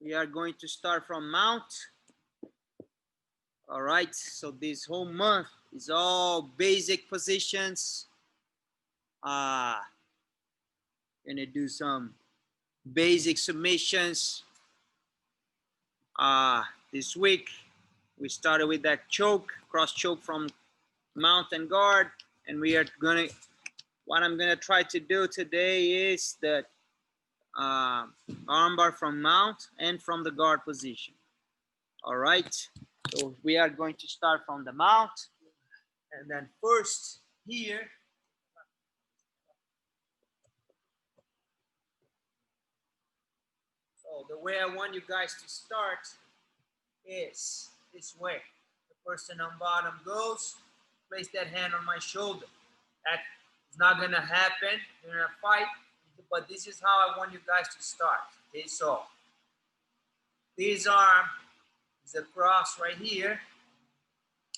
We are going to start from mount. All right, so this whole month is all basic positions. Gonna do some basic submissions. This week we started with that choke, cross choke from mount and guard, and we are gonna. What I'm gonna try to do today is the armbar from mount and from the guard position. All right, so we are going to start from the mount, and then first here. So the way I want you guys to start is this way. The person on bottom goes, place that hand on my shoulder. That is not gonna happen. You're gonna fight, but this is how I want you guys to start. Okay, so this arm is a cross right here.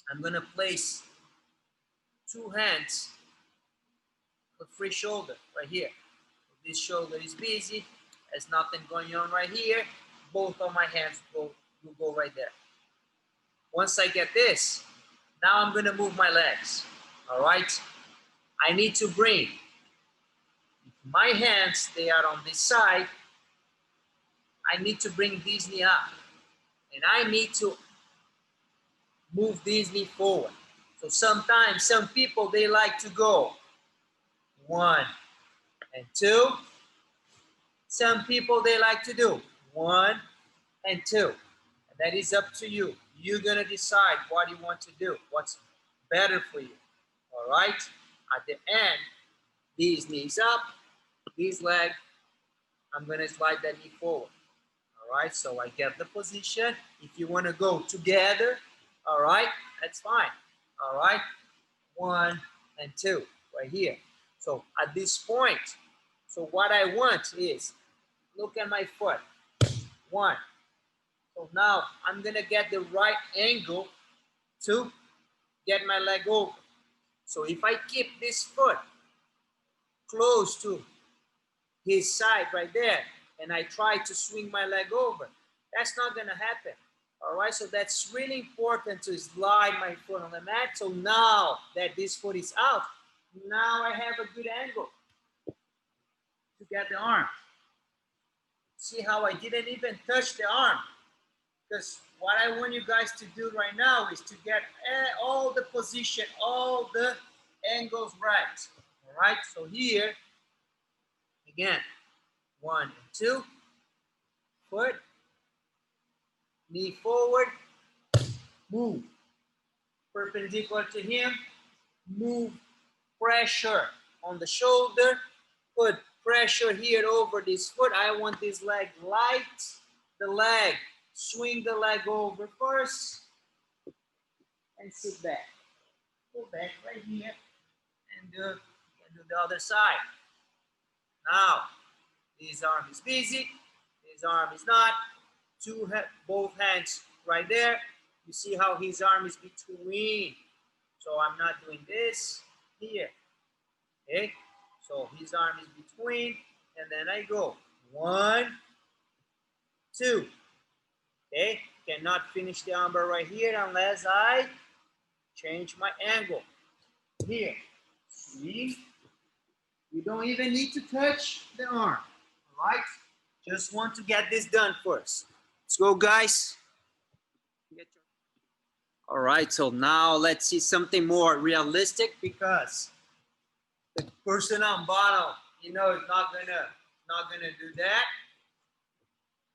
I'm gonna place two hands on the free shoulder right here. So this shoulder is busy. There's nothing going on right here. Both of my hands will go right there. Once I get this, now I'm gonna move my legs. All right? I need to bring my hands, they are on this side. I need to bring this knee up. And I need to move this knee forward. So sometimes some people, they like to go 1 and 2. Some people, they like to do 1 and 2. And that is up to you. You're going to decide what you want to do, what's better for you. All right? At the end, these knees up, this leg, I'm going to slide that knee forward. All right? So I get the position. If you want to go together, all right, that's fine. All right? 1 and 2 right here. So at this point, so what I want is, look at my foot. 1. So now I'm going to get the right angle to get my leg over. So if I keep this foot close to his side right there and I try to swing my leg over, that's not going to happen. All right, so that's really important to slide my foot on the mat. So now that this foot is out, now I have a good angle to get the arm. See how I didn't even touch the arm? Because what I want you guys to do right now is to get all the position, all the angles right. All right, so here, again, 1 and 2, foot, knee forward, move. Perpendicular to him, move, pressure on the shoulder, put pressure here over this foot. I want this leg light, the leg. Swing the leg over first and sit back. Go back right here and do the other side. Now, this arm is busy. This arm is not. Both hands right there. You see how his arm is between. So I'm not doing this here. Okay? So his arm is between. And then I go 1, 2. Okay, cannot finish the armbar right here unless I change my angle. Here, see? You don't even need to touch the arm, all right? Just want to get this done first. Let's go, guys. All right, so now let's see something more realistic because the person on bottom, you know, is not gonna do that.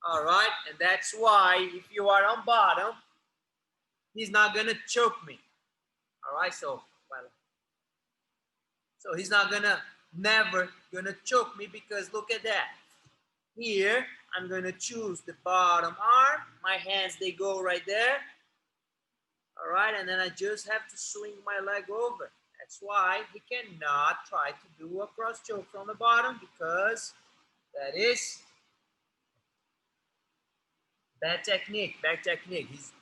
All right, and that's why if you are on bottom, he's not gonna choke me. All right, so he's not never gonna choke me because look at that. Here, I'm gonna choose the bottom arm. My hands, they go right there. All right, and then I just have to swing my leg over. That's why he cannot try to do a cross choke from the bottom because that is bad technique. He's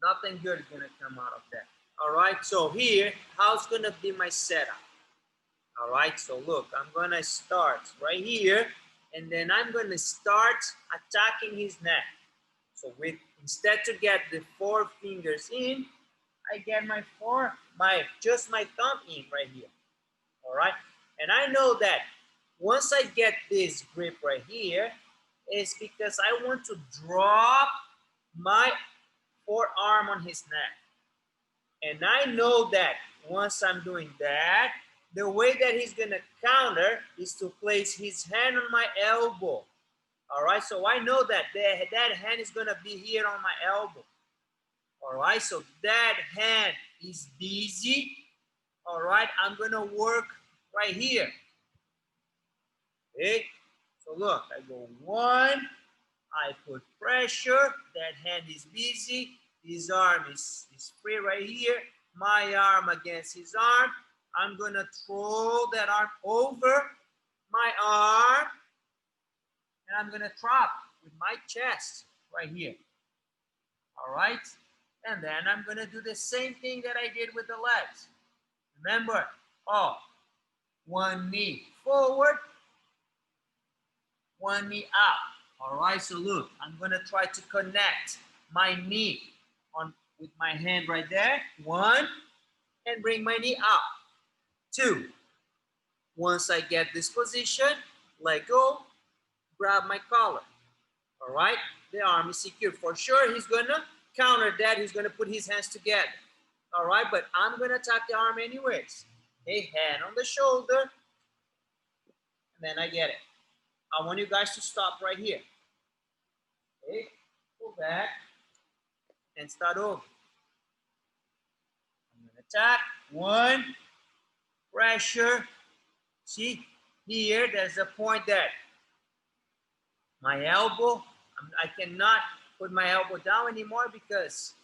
nothing good is gonna come out of that. All right, so here, how's gonna be my setup? All right, so look, I'm gonna start right here, and then I'm going to start attacking his neck. So instead to get the 4 fingers in, I get just my thumb in right here. All right, and I know that once I get this grip right here, it's because I want to drop my forearm on his neck. And I know that once I'm doing that, the way that he's gonna counter is to place his hand on my elbow. All right, so I know that that hand is gonna be here on my elbow. All right, so that hand is busy. All right, I'm gonna work right here. Okay, so look, I go 1, I put pressure, that hand is busy, his arm is free right here, my arm against his arm, I'm gonna throw that arm over my arm, and I'm gonna drop with my chest right here. All right, and then I'm gonna do the same thing that I did with the legs. Remember, 1 knee forward, 1 knee up. All right, so look, I'm gonna try to connect my knee with my hand right there. 1, and bring my knee up. 2. Once I get this position, let go, grab my collar. All right, the arm is secured. For sure, he's gonna counter that. He's gonna put his hands together. All right, but I'm gonna attack the arm anyways. Okay, hand on the shoulder, and then I get it. I want you guys to stop right here. Okay, go back and start over. I'm gonna attack. 1, pressure. See, here, there's a point that my elbow, I cannot put my elbow down anymore because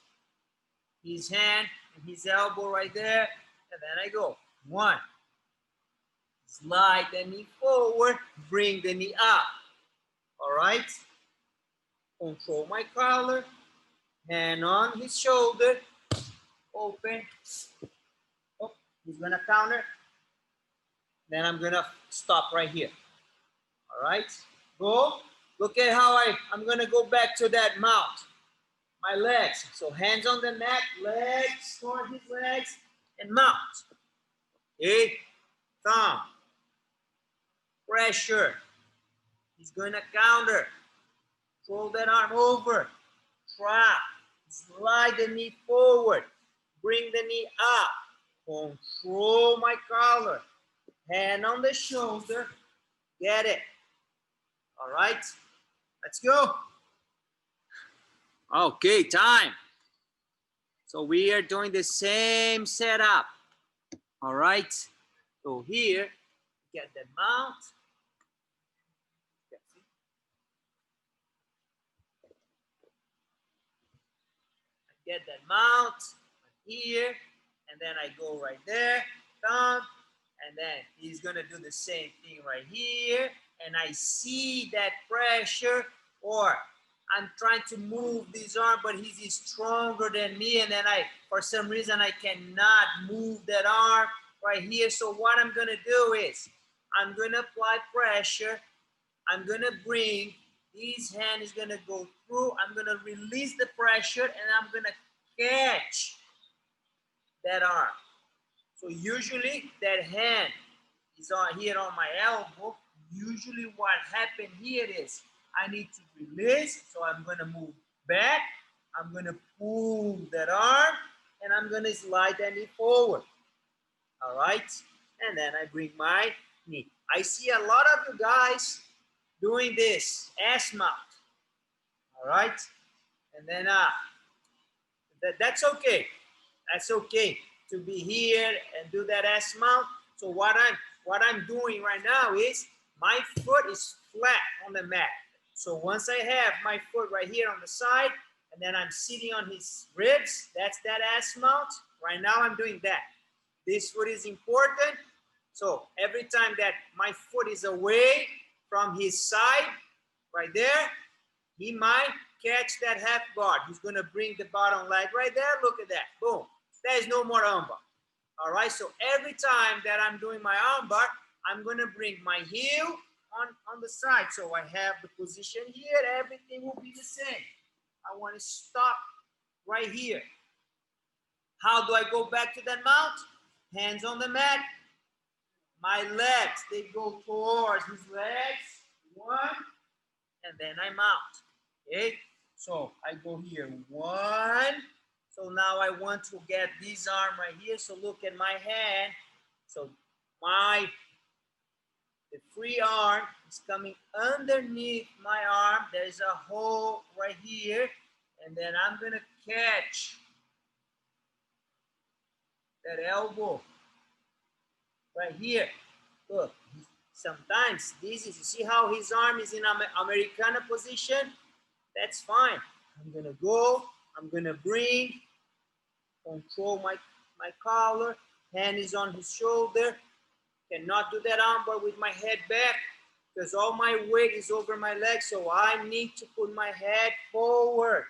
his hand and his elbow right there, and then I go 1, slide the knee forward, bring the knee up. All right, control my collar, hand on his shoulder, open. Oh, he's gonna counter. Then I'm gonna stop right here. All right, go. Look at how I'm gonna go back to that mount. My legs. So hands on the neck, legs toward his legs, and mount. Okay, thumb, pressure. He's gonna counter. Throw that arm over. Trap. Slide the knee forward. Bring the knee up. Control my collar. Hand on the shoulder. Get it. All right. Let's go. Okay, time. So we are doing the same setup. All right. So here, get the mount. Get that mount here, and then I go right there, thumb, and then he's gonna do the same thing right here, and I see that pressure, or I'm trying to move this arm, but he's stronger than me, and then for some reason, I cannot move that arm right here. So what I'm gonna do is, I'm gonna apply pressure, I'm gonna bring, his hand is gonna go through, I'm gonna release the pressure, and I'm gonna catch that arm. So usually that hand is here on my elbow. Usually what happened here is, I need to release, so I'm gonna move back, I'm gonna pull that arm, and I'm gonna slide that knee forward. All right, and then I bring my knee. I see a lot of you guys doing this ass mount. All right, and then that's okay. That's okay to be here and do that ass mount. So what I'm doing right now is, my foot is flat on the mat. So once I have my foot right here on the side, and then I'm sitting on his ribs, that's that ass mount. Right now I'm doing that. This foot is important. So every time that my foot is away from his side, right there, he might catch that half guard. He's gonna bring the bottom leg right there. Look at that, boom. There is no more armbar. All right, so every time that I'm doing my armbar, I'm gonna bring my heel on the side. So I have the position here. Everything will be the same. I want to stop right here. How do I go back to that mount? Hands on the mat. My legs, they go towards his legs. One, and then I mount. Okay? So I go here. One. So now I want to get this arm right here. So look at my hand. So the free arm is coming underneath my arm. There's a hole right here. And then I'm going to catch that elbow right here. Look, sometimes this is, you see how his arm is in Americana position? That's fine. I'm going to go. I'm going to bring, control my collar. Hand is on his shoulder. Cannot do that armbar with my head back because all my weight is over my legs. So I need to put my head forward.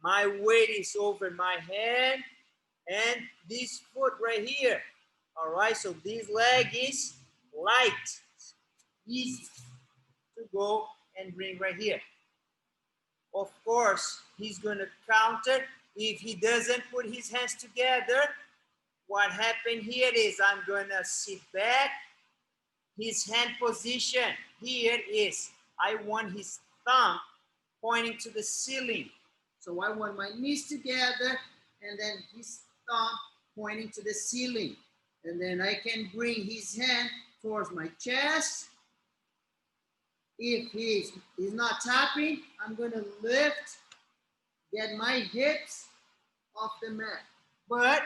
My weight is over my hand and this foot right here. All right, so this leg is light, easy to go and bring right here. Of course, he's going to counter. If he doesn't put his hands together, what happened here is I'm going to sit back. His hand position here is I want his thumb pointing to the ceiling. So I want my knees together and then his thumb pointing to the ceiling. And then I can bring his hand towards my chest. If he's not tapping, I'm going to lift, get my hips off the mat. But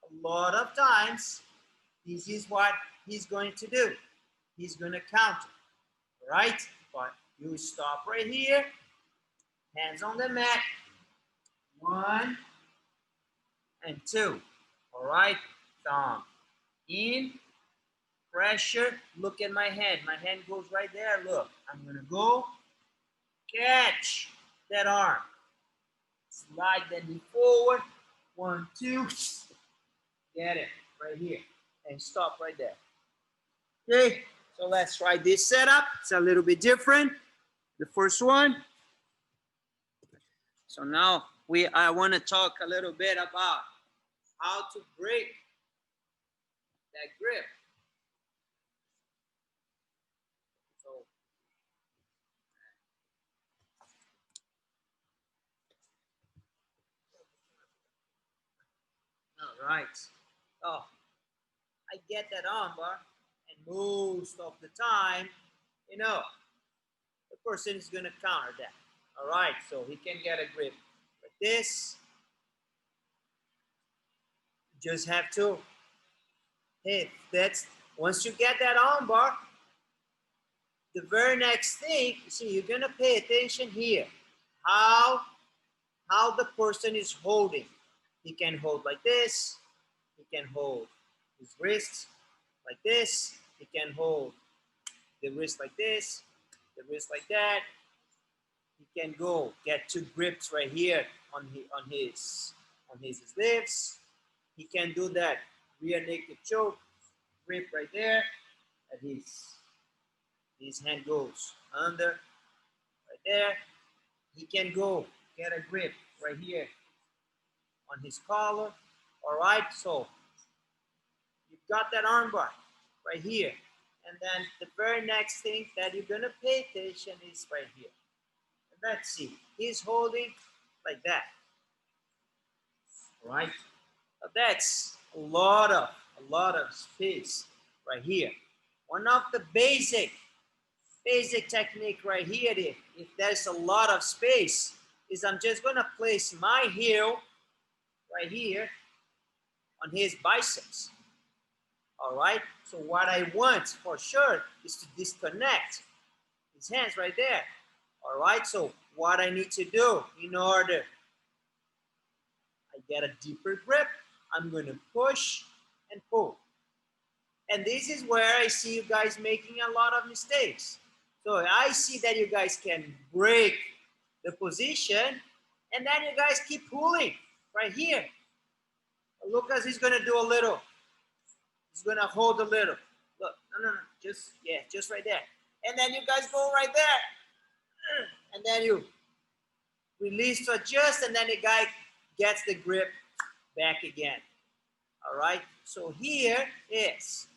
a lot of times, this is what he's going to do. He's going to counter, right? But you stop right here, hands on the mat. 1 and 2, all right? Thumb in, pressure, look at my hand. My hand goes right there, look. I'm gonna go, catch that arm. Slide that knee forward, 1, 2, get it, right here. And stop right there. Okay, so let's try this setup. It's a little bit different. The first one. So now I wanna talk a little bit about how to break that grip. So, all right. Oh, I get that armbar, and most of the time, you know, the person is gonna counter that. All right, so he can get a grip like this. Just have to hit. That's once you get that armbar, the very next thing, you see, you're gonna pay attention here. How the person is holding. He can hold like this. He can hold his wrists like this. He can hold the wrist like this, the wrist like that. He can go get 2 grips right here on his sleeves. He can do that rear naked choke grip right there. And his hand goes under right there. He can go get a grip right here on his collar. All right, so you've got that armbar right here. And then the very next thing that you're gonna pay attention is right here. And let's see, he's holding like that. All right, so that's a lot of space right here. One of the basic technique right here, if there's a lot of space, is I'm just gonna place my heel right here on his biceps. All right, so what I want for sure is to disconnect his hands right there. All right, so what I need to do in order I get a deeper grip, I'm gonna push and pull. And this is where I see you guys making a lot of mistakes. So I see that you guys can break the position and then you guys keep pulling right here. Lucas is gonna do a little. He's gonna hold a little. Look, no, just right there. And then you guys go right there. And then you release to adjust, and then the guy gets the grip back again. All right, so here is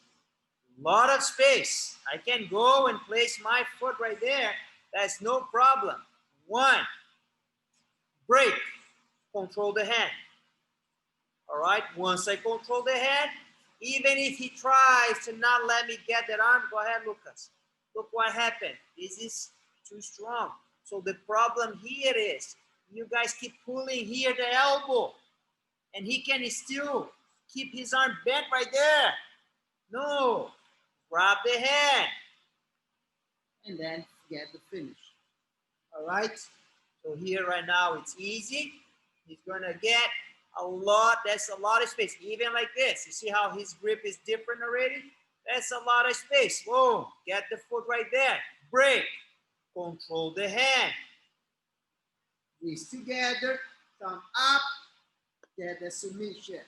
a lot of space. I can go and place my foot right there. That's no problem. One, break, control the hand. All right, once I control the hand, even if he tries to not let me get that arm, go ahead, Lucas. Look what happened. This is too strong. So the problem here is you guys keep pulling here the elbow, and he can still keep his arm bent right there. No, grab the hand, and then get the finish. All right, so here right now it's easy. He's gonna get a lot, that's a lot of space. Even like this, you see how his grip is different already? That's a lot of space. Whoa, get the foot right there. Break, control the hand. Wrist together, thumb up, get the submission.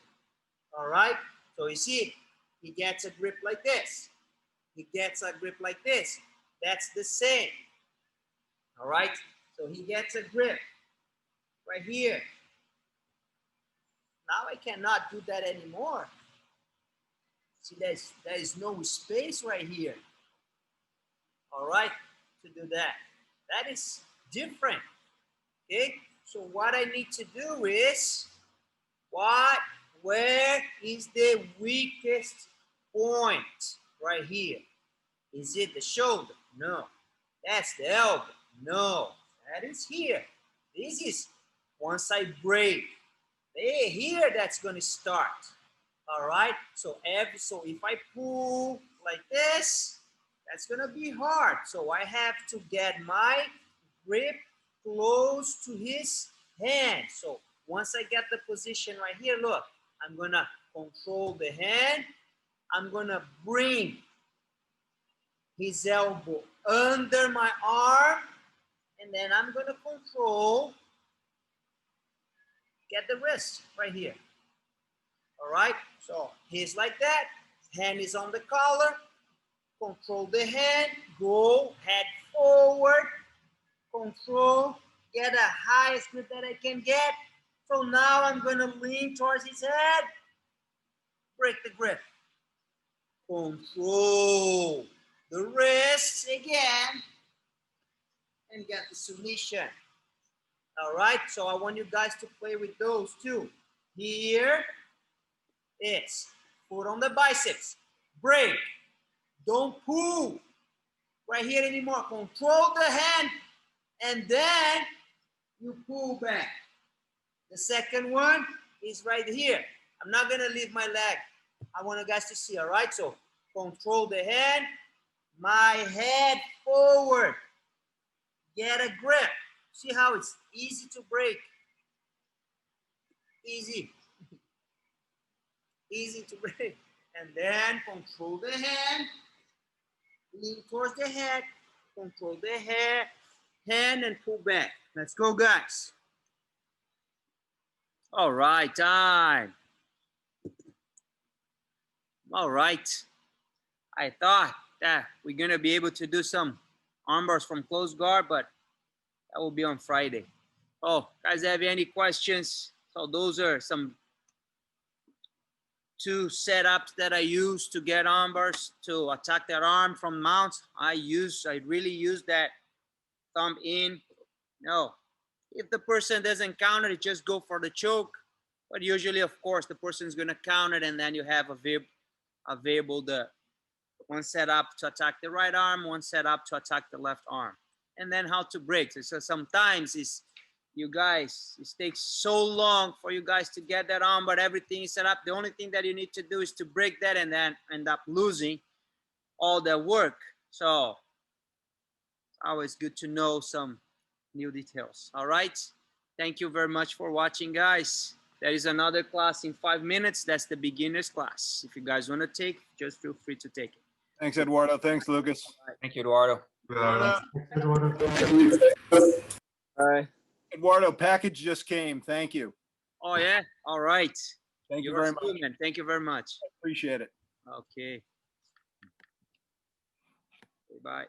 All right, so you see, he gets a grip like this. He gets a grip like this. That's the same. All right, so he gets a grip right here. Now I cannot do that anymore. See, there is no space right here. All right, to do that. That is different. Okay, so what I need to do is, where is the weakest point right here? Is it the shoulder? No. That's the elbow? No. That is here. This is once I break. Here that's going to start. All right, so if I pull like this, that's going to be hard. So I have to get my grip close to his hand. So once I get the position right here, look, I'm going to control the hand. I'm going to bring his elbow under my arm, and then I'm going to control, get the wrist right here. All right, so he's like that. Hand is on the collar. Control the hand. Go head forward. Control. Get the highest grip that I can get. So now I'm going to lean towards his head. Break the grip. Control the wrists again. And get the submission. All right, so I want you guys to play with those too. Here is foot on the biceps. Break. Don't pull right here anymore. Control the hand, and then you pull back. The second one is right here. I'm not going to leave my leg. I want you guys to see, all right? So control the hand, my head forward. Get a grip. See how it's easy to break? Easy. Easy to break. And then control the hand. Lean towards the head. Control the hand and pull back. Let's go, guys. All right, time. All right. I thought that we're going to be able to do some arm bars from close guard, but that will be on Friday. Oh, guys, have any questions? So those are some 2 setups that I use to get arm bars to attack that arm from mounts. I really use that thumb in. No, if the person doesn't count it, just go for the choke. But usually, of course, the person is going to count it, and then you have available the one setup to attack the right arm, one setup to attack the left arm. And then how to break. So sometimes it takes so long for you guys to get that arm, but everything is set up. The only thing that you need to do is to break that and then end up losing all the work. So it's always good to know some new details. All right. Thank you very much for watching, guys. There is another class in 5 minutes. That's the beginner's class. If you guys want to take, just feel free to take it. Thanks, Eduardo. Thanks, Lucas. Right. Thank you, Eduardo. All right. Eduardo, package just came. Thank you. Oh, yeah? All right. Thank you very much. Man. Thank you very much. I appreciate it. Okay. Bye.